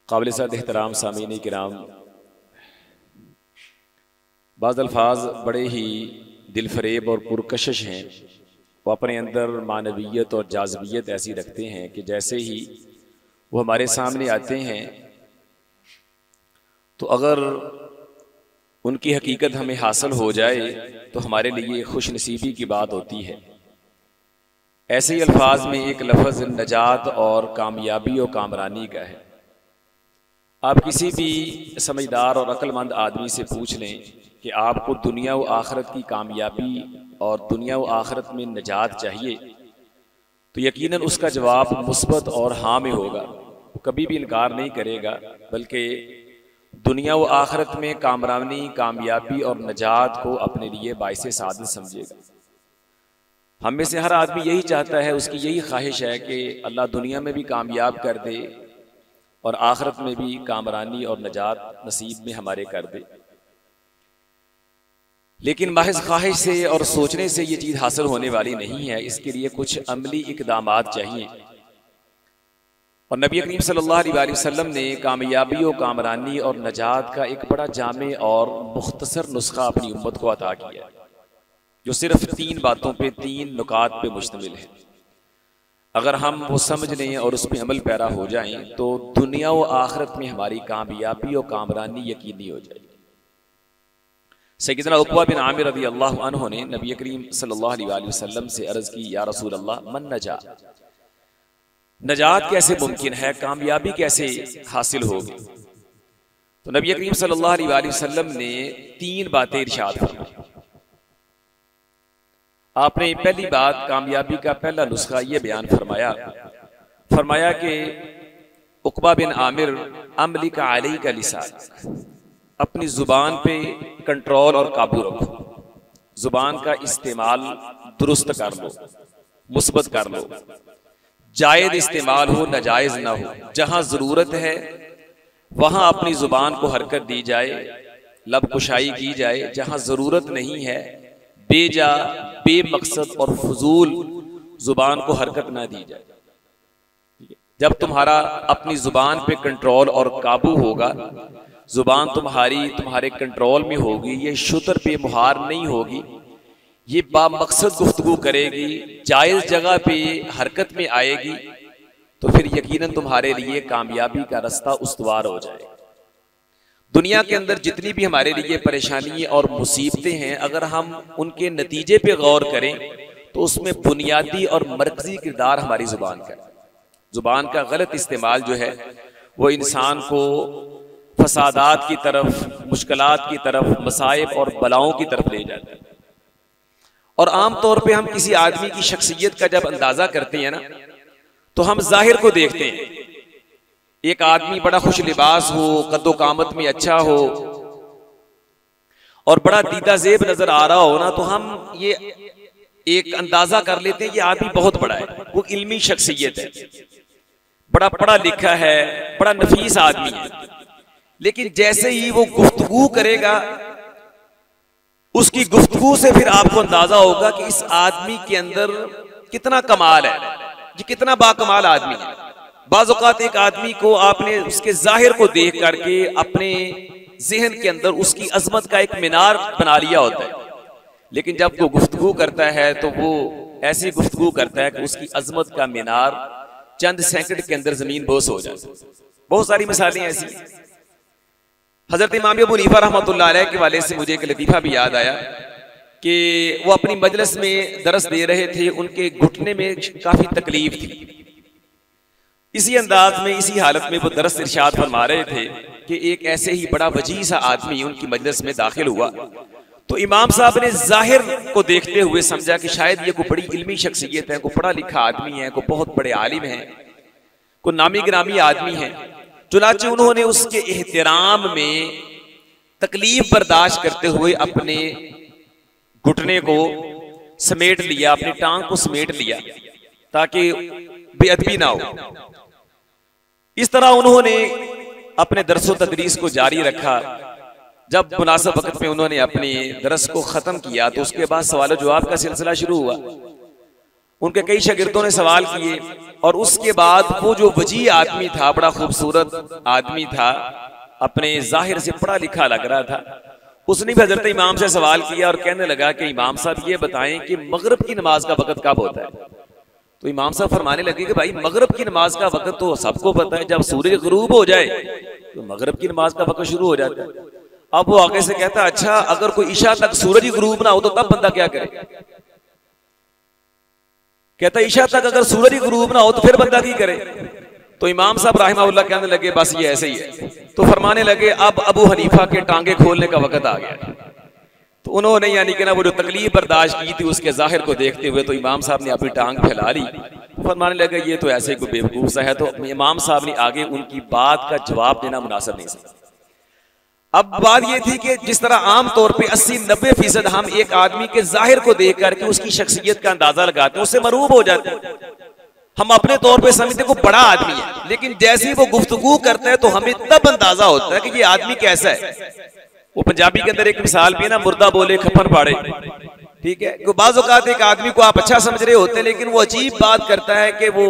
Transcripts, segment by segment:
काबिल-ए-क़द्र एहतराम सामीन किराम, बाज़ अल्फाज बड़े ही दिलफरेब और पुरकशिश हैं। वो अपने अंदर मानवियत और जाज़बियत ऐसी रखते हैं कि जैसे ही वो हमारे सामने आते हैं तो अगर उनकी हकीकत हमें हासिल हो जाए तो हमारे लिए खुश नसीबी की बात होती है। ऐसे ही अल्फाज में एक लफ्ज़ नजात और कामयाबी और कामरानी का है। आप किसी भी समझदार और अक्लमंद आदमी से पूछ लें कि आपको दुनिया व आखिरत की कामयाबी और दुनिया व आखिरत में नजात चाहिए तो यकीनन उसका जवाब मुस्बत और हाँ में होगा। वो कभी भी इनकार नहीं करेगा, बल्कि दुनिया व आखिरत में कामरानी, कामयाबी और नजात को अपने लिए बाइसे सादत समझेगा। हम में से हर आदमी यही चाहता है, उसकी यही ख्वाहिश है कि अल्लाह दुनिया में भी कामयाब कर दे और आखिरत में भी कामरानी और नजात नसीब में हमारे कर दे। लेकिन महज ख्वाहिश से और सोचने से ये चीज़ हासिल होने वाली नहीं है। इसके लिए कुछ अमली इक़दामात चाहिए। और नबी करीम सल्लल्लाहु अलैहि वसल्लम ने कामयाबी और कामरानी और नजात का एक बड़ा जामे और मुख्तसर नुस्खा अपनी उम्मत को अता किया, जो सिर्फ 3 बातों पे, 3 नुकात पे मुश्तमिल है। अगर हम वो समझ लें और उस पर अमल पैरा हो जाएं तो दुनिया व आखिरत में हमारी कामयाबी और कामरानी यकीनी हो जाएगी। सैयदना उक़बा बिन आमिर रज़ी अल्लाहु अन्हु ने नबी करीम सल्लल्लाहु अलैहि वसल्लम से अर्ज़ की, या रसूल अल्लाह, मन नजा, नजात कैसे मुमकिन है, कामयाबी कैसे हासिल होगी? तो नबी करीम सल्लल्लाहु अलैहि वसल्लम ने 3 बातें इरशाद फरमाई। आपने पहली बात, कामयाबी का पहला नुस्खा ये बयान फरमाया कि उक़बा बिन आमिर, अमली का अलई का लिसान, अपनी जुबान पे कंट्रोल और काबू रखो। जुबान का इस्तेमाल दुरुस्त कर लो, मुस्बत कर लो, जायज इस्तेमाल हो, नाजायज ना हो। जहां जरूरत है वहां अपनी जुबान को हरकत दी जाए, लब कुशाई की जाए। जहां जरूरत नहीं है, बेजा, बेमकसद और फजूल जुबान को हरकत ना दी जाए। जब तुम्हारा अपनी जुबान पे कंट्रोल और काबू होगा, जुबान तुम्हारे कंट्रोल में होगी, ये शुतर पे मुहार नहीं होगी, ये बामकसद गुफ्तगू करेगी, जायज जगह पे हरकत में आएगी, तो फिर यकीनन तुम्हारे लिए कामयाबी का रास्ता उस्तवार हो जाएगा। दुनिया के अंदर जितनी भी हमारे लिए परेशानी और मुसीबतें हैं, अगर हम उनके नतीजे पे गौर करें तो उसमें बुनियादी और मरकजी किरदार हमारी जुबान का। जुबान का गलत इस्तेमाल जो है वो इंसान को फसादात की तरफ, मुश्किलात की तरफ, मसाइब और बलाओं की तरफ ले जाता है। और आम तौर पे हम किसी आदमी की शख्सियत का जब अंदाजा करते हैं ना, तो हम जाहिर को देखते हैं। एक आदमी बड़ा खुश लिबास हो, कद्दो कामत में अच्छा हो और बड़ा दीदा जेब नजर आ रहा हो ना, तो हम ये एक अंदाजा कर लेते हैं कि आदमी बहुत बड़ा है, वो इल्मी शख्सियत है, बड़ा पढ़ा लिखा है, बड़ा नफीस आदमी है। लेकिन जैसे ही वो गुफ्तगू करेगा, उसकी गुफ्तगू से फिर आपको अंदाजा होगा कि इस आदमी के अंदर कितना कमाल है, ये कितना बाकमाल आदमी है। बाज़ औक़ात एक आदमी को आपने उसके जाहिर को देख करके अपने ज़हन के अंदर उसकी अजमत का एक मीनार बना लिया होता है, लेकिन जब वो गुफ्तगू करता है तो वो ऐसी गुफ्तगू करता है कि उसकी अजमत का मीनार चंद सेकंड के अंदर जमीन बोस हो जाती है। बहुत सारी मिसालें ऐसी। हजरत इमाम अबू हनीफा रहमतुल्लाह अलैह के वाले से मुझे एक लतीफ़ा भी याद आया कि वो अपनी मजलिस में दरस दे रहे थे, उनके घुटने में काफी तकलीफ थी। इसी अंदाज में, इसी हालत में वो दरस इरशाद फरमा रहे थे कि एक ऐसे ही बड़ा वजी सा आदमी उनकी मजलिस में दाखिल हुआ। तो इमाम साहब ने जाहिर को देखते हुए समझा कि शायद ये कोई बड़ी इल्मी शख्सियत है, कोई पढ़ा लिखा आदमी है, कोई बहुत बड़े आलिम है, कोई नामी गिरामी आदमी है। चुनाचे उन्होंने उसके एहतराम में तकलीफ बर्दाश्त करते हुए अपने घुटने को समेट लिया, अपनी टांग को समेट लिया ताकि बेअदबी ना हो। इस तरह उन्होंने अपने दरसो तदरीस को जारी रखा। जब मुनासिब वक्त में उन्होंने अपने दरस को खत्म किया तो उसके बाद सवाल जवाब का सिलसिला शुरू हुआ। उनके कई शागिर्दों ने सवाल किए और उसके बाद वो जो वजी आदमी था, बड़ा खूबसूरत आदमी था, अपने जाहिर से पढ़ा लिखा लग रहा था, उसने भी हजरत इमाम से सवाल किया और कहने लगा कि इमाम साहब ये बताएं कि मगरिब की नमाज का वक्त कब होता है। तो इमाम साहब फरमाने लगे कि भाई मगरिब की नमाज का वक्त तो सबको पता है, जब सूरज गुरूब हो जाए तो मगरिब की नमाज का वक्त शुरू हो जाता है। अब वो आगे से कहता है अच्छा अगर कोई इशा तक सूरज गुरूब ना हो तो तब बंदा क्या करे? कहता है इशा तक अगर सूरज गुरूब ना हो तो फिर बंदा क्या करे? तो इमाम साहब रहमतुल्लाह कहने लगे बस ये ऐसे ही है। तो फरमाने लगे अब अबू हनीफा के टांगे खोलने का वक्त आ गया। तो उन्होंने यानी कि ना वो जो तकलीफ बर्दाश्त की थी उसके जाहिर को देखते हुए तो इमाम साहब ने अपनी टांग फैला ली। फरमाने लगे ये तो ऐसे कोई बेवकूफ सा है। तो इमाम साहब ने आगे उनकी बात का जवाब देना मुनासिब नहीं समझा। अब बात ये थी कि जिस तरह आम तौर पे 80-90% हम एक आदमी के जाहिर को देख करके उसकी शख्सियत का अंदाजा लगाते हैं, उससे मरूब हो जाते हैं। हम अपने तौर पे समझते को बड़ा आदमी है, लेकिन जैसे ही वो गुफ्तगू करता है तो हमें तब अंदाजा होता है कि ये आदमी कैसा है। वो पंजाबी के अंदर एक मिसाल भी है ना, मुर्दा बोले खफन फाड़े, ठीक है। तो बाज़ औक़ात एक आदमी को आप अच्छा समझ रहे होते हैं लेकिन वो अजीब बात करता है कि वो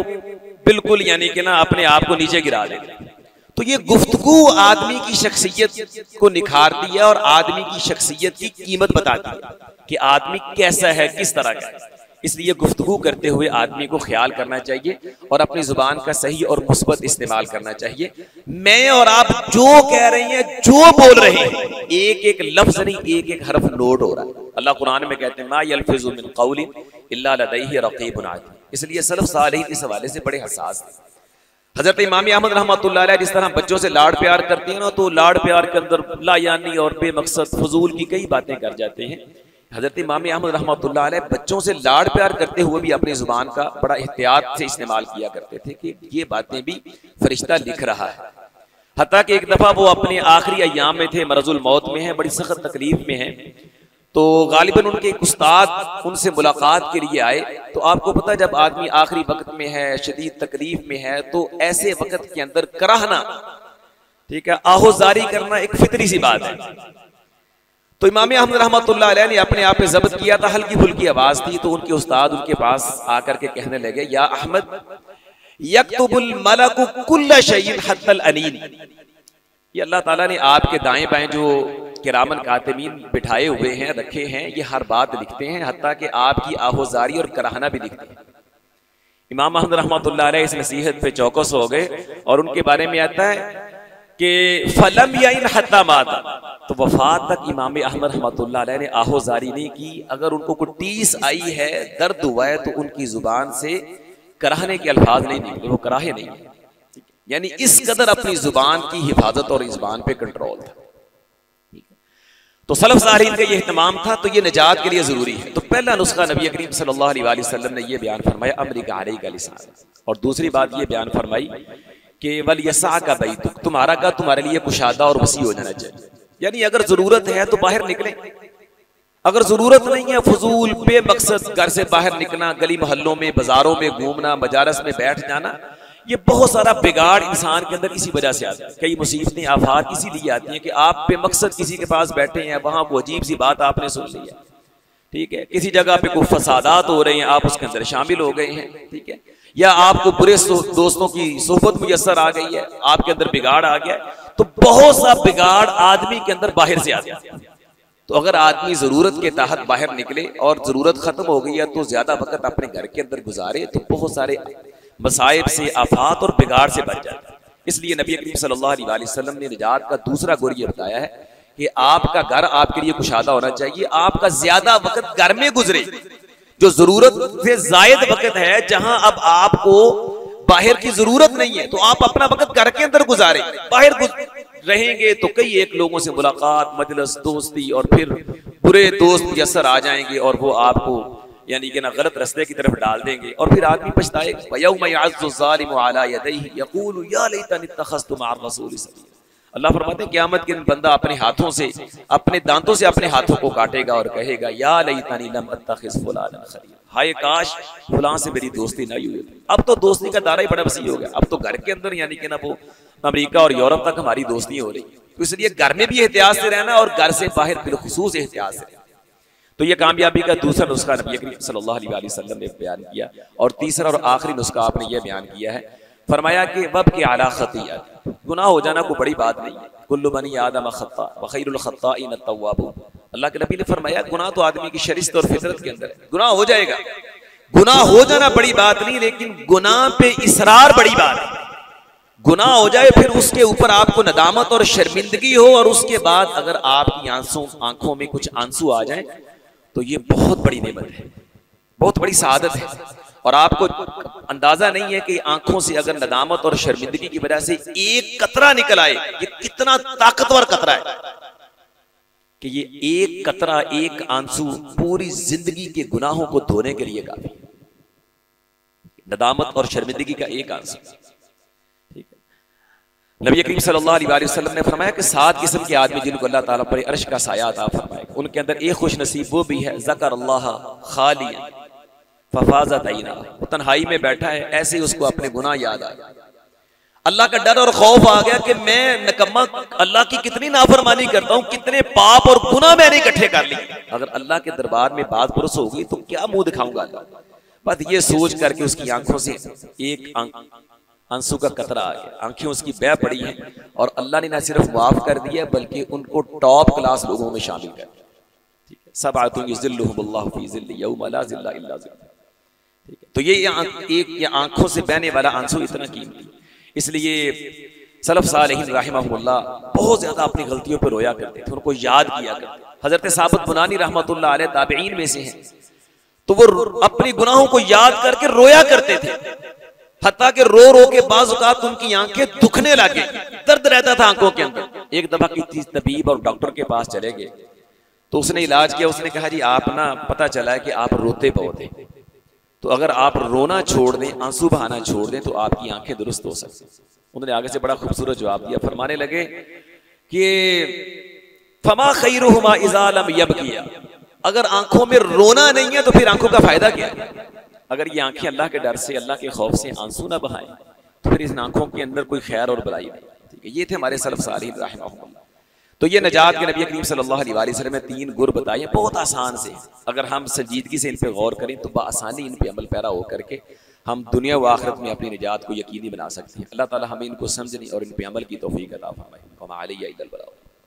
बिल्कुल यानी कि ना अपने आप को नीचे गिरा देता है। तो ये गुफ्तगू आदमी की शख्सियत को निखारती है और आदमी की शख्सियत की कीमत बताती है कि आदमी कैसा है, किस तरह का है। इसलिए गुफ्तगू करते हुए आदमी को ख्याल करना चाहिए और अपनी जुबान का सही और मुस्बत इस्तेमाल करना चाहिए। मैं और आप जो कह रहे हैं, जो बोल रहे हैं, एक एक लफ्ज नहीं, एक एक हरफ नोट हो रहा है। अल्लाह कुरान में कहते हैं मा यल्फिज़ु मिन क़ौलिन इल्ला लदैहि रक़ीबुन अतीद। इसलिए सलफ़ सालिहीन इस हवाले से बड़े हसास थे। हजरत इमाम अहमद रहमतुल्लाह अलैह जिस तरह बच्चों से लाड़ प्यार करते हैं ना, तो लाड़ प्यार के अंदर लायानी और बेमकसद फजूल की कई बातें कर जाते हैं। हजरत इमाम अहमद रहमतुल्लाह अलैह बच्चों से लाड़ प्यार करते हुए भी अपनी जुबान का बड़ा एहतियात से इस्तेमाल किया करते थे कि ये बातें भी फरिश्ता लिख रहा है। हत्ता कि एक दफा वो अपने आखिरी अय्याम में थे, मरजुल मौत में है, बड़ी सख्त तकलीफ में है। तो गालिबन उनके एक उस्ताद उनसे मुलाकात के लिए आए। तो आपको पता है जब आदमी आखिरी वक्त में है, शदीद तकलीफ में है, तो ऐसे वक्त के अंदर कराहना, ठीक है, आहोजारी करना एक फितरी सी बात है। तो इमाम अहमद रहमतुल्लाह अलैह ने अपने आप पे ज़ब्त किया था, हल्की फुल्की आवाज थी। तो उनके उस्ताद उनके पास आकर के कहने लगे या अहमद यक्तुबुल मलकु कुल्ल शैइन हत्तल अनीन। ये अल्लाह ताला ने आपके दाएं बाएं जो किरामन कातिबीन बिठाए हुए हैं, रखे हैं, ये हर बात लिखते हैं, हत्ता कि आपकी आहोजारी और कराहना भी लिखते हैं। इमाम अहमद रहमतुल्लाह अलैह इस नसीहत पे चौकस हो गए और उनके बारे में आता है कि फलम याइन हत्ता माता, तो वफात तक इमाम अहमद रहमतुल्लाह अलैह ने आहोजारी नहीं की। अगर उनको कोई टीस आई है, दर्द हुआ है, तो उनकी जुबान से कराहने के अल्फाज नहीं निकले, वो कराहे नहीं। यानी इस कदर अपनी जुबान की हिफाजत और जुबान पे कंट्रोल था। तो सलफ सालीन का ये एहतमाम था। तो ये निजात के लिए जरूरी है। तो पहला नुस्खा नबी करीम सल्लल्लाहु अलैहि वसल्लम ने ये बयान फरमाया अमरिका अलैका लिसान। और दूसरी बात ये बयान फरमाई कि वल यसा का बैतुक, तुम्हारा का तुम्हारे लिए कुशादा और वसी हो जाना चाहिए। यानी अगर जरूरत है तो बाहर निकले, अगर जरूरत नहीं है फजूल बेमकसद घर से बाहर निकलना, गली मोहल्लों में बाजारों में घूमना, मजारस में बैठ जाना, ये बहुत सारा बिगाड़ इंसान के अंदर इसी वजह से आता है। कई मुसीबतें आफात इसीलिए आती हैं कि आप बेमकसद किसी के पास बैठे हैं, वहां वो अजीब सी बात आपने सुन ली है, ठीक है, किसी जगह पे कोई फसादात हो रहे हैं, आप उसके अंदर शामिल हो गए हैं, ठीक है, या आपको बुरे दोस्तों की सोहबत मुयस्सर आ गई है, आपके अंदर बिगाड़ आ गया। तो बहुत सा बिगाड़ आदमी के अंदर बाहर से आता है। तो अगर आदमी जरूरत के तहत बाहर निकले और जरूरत खत्म हो गई है तो ज्यादा वक्त अपने घर के अंदर गुजारे, तो बहुत सारे मसाइब से, आफात और बिगाड़ से बच जाता है। इसलिए नबी करीम सल्लल्लाहु अलैहि वसल्लम ने निजात का दूसरा गुर ये बताया है कि आपका घर आपके लिए कुशादा होना चाहिए। आपका ज्यादा वक्त घर में गुजरे, जो जरूरत से जायद वक्त है, जहां अब आपको बाहर की जरूरत नहीं है, तो आप अपना वक्त घर के अंदर गुजारे। बाहर रहेंगे तो कई एक लोगों से मुलाकात, मजलिस, दोस्ती, और फिर बुरे दोस्त मुयस्सर आ जाएंगे और वो आपको यानी कि ना गलत रास्ते की तरफ डाल देंगे और फिर आदमी पछताएगा। यौम यअज़्ज़ु ज़ालिमु अला यदैहि यक़ूलु या लैतनी इत्तख़ज़्तु मअर रसूलि सबीला। अल्लाह फरमाते हैं क़यामत के दिन बंदा अपने हाथों से, अपने दांतों से अपने हाथों को काटेगा और कहेगा या लैतनी लम अत्तख़िज़ फुलानन ख़लीला, हाय काश फलां से मेरी दोस्ती ना हुई। अब तो दोस्ती का दायरा ही बड़ा वसी हो गया। अब तो घर के अंदर यानी कि ना वो अमेरिका और यूरोप तक हमारी दोस्ती हो रही है। तो इसलिए घर में भी एहतियात से रहना और घर से बाहर बिलखुसूस एहतियात से रहना। तो ये कामयाबी का दूसरा नुस्खा नबी करीम सल्लल्लाहु अलैहि वसल्लम ने बयान किया। और तीसरा और आखिरी नुस्खा आपने ये बयान किया है, फरमाया कि वब के आला खतियत, गुनाह हो जाना कोई बड़ी बात नहीं है। कुल्लु बनी आदम खत्ता व खैरुल खत्ताइन अत-तव्वाबून। अल्लाह के नबी ने फरमाया गुनाह तो आदमी की शरीयत और फितरत के अंदर है, गुनाह हो जाएगा। गुनाह हो जाना बड़ी बात नहीं, लेकिन गुनाह पे इसरार बड़ी बात है। गुनाह हो जाए फिर उसके ऊपर आपको नदामत और शर्मिंदगी हो, और उसके बाद अगर आपकी आंखों में कुछ आंसू आ जाए तो ये बहुत बड़ी नेमत है, बहुत बड़ी सआदत है। और आपको अंदाजा नहीं है कि आंखों से अगर नदामत और शर्मिंदगी की वजह से एक कतरा निकल आए, ये कितना ताकतवर कतरा है कि ये एक कतरा, एक आंसू पूरी जिंदगी के गुनाहों को धोने के लिए काफी। नदामत और शर्मिंदगी का एक आंसू। ठीक है, नबी करीम सल्लल्लाहु अलैहि वसल्लम ने फरमाया कि 7 किस्म के आदमी जिनको अल्लाह ताला पर अर्श का साया अता फरमाएगा, उनके अंदर एक खुश नसीब वो भी है, ज़करल्लाह खालियन फफाज़त ऐना, तन्हाई में बैठा है, ऐसे ही उसको अपने गुनाह याद आ गया, अल्लाह का डर और खौफ आ गया कि मैं नकम्मा अल्लाह की कितनी नाफरमानी करता हूं, कितने पाप और गुनाह मैंने इकट्ठे कर लिए, अगर अल्लाह के दरबार में बात पुरस होगी तो क्या मुंह दिखाऊंगा अल्लाह। बस ये सोच करके उसकी आंखों से एक आंसू का कतरा आ गया, आंखें उसकी बह पड़ी हैं, और अल्लाह ने न सिर्फ माफ कर दिया बल्कि उनको टॉप क्लास लोगों में शामिल कर दिया। सबातुन युज़िल्लुहुमुल्लाहु फी ज़िल्लिही यौमा ला ज़िल्ला इल्ला ज़िल्लुहु। ठीक है, तो ये आंखों से बहने वाला आंसू इतना कीमती, इसलिए सलफ सालेहीन रहमहुमुल्लाह बहुत ज्यादा अपनी गलतियों पर रोया करते थे, उनको याद किया करते। हजरत साबित बुनानी रहमतुल्लाह अलैह ताबईन में से हैं, तो वो अपनी गुनाहों को याद करके रोया करते थे, हत्ता कि रो रो के बाज़ औक़ात उनकी आंखें दुखने लगे, दर्द रहता था आंखों के अंदर। एक दफा की तबीब और डॉक्टर के पास चले गए, तो उसने इलाज किया, उसने कहा जी आप ना, पता चला है कि आप रोते बहुत हैं, तो अगर आप रोना छोड़ दें, आंसू बहाना छोड़ दें तो आपकी आंखें दुरुस्त हो सकती। उन्होंने आगे से बड़ा खूबसूरत जवाब दिया, फरमाने लगे कि फमा खैरुहुमा इज़ा लम यबकिया, अगर आंखों में रोना नहीं है तो फिर आंखों का फायदा क्या है। अगर ये आंखें अल्लाह के डर से, अल्लाह के खौफ से आंसू ना बहाएं तो फिर इन आंखों के अंदर कोई खैर और भलाई नहीं। ठीक है, ये थे हमारे सलफ सालीहीन रहमहुमुल्लाह। तो ये नजात के नबी करीम सल्लल्लाहु अलैहि वसल्लम ने 3 गुर बताए, बहुत आसान से, अगर हम संजीदगी से इन पे गौर करें तो बआसानी इन पे अमल पैरा होकर के हम दुनिया व आखिरत में अपनी निजात को यकीनी बना सकते हैं। अल्लाह ताला हमें इनको समझने और इन पे अमल की तौफीक अता फरमाए।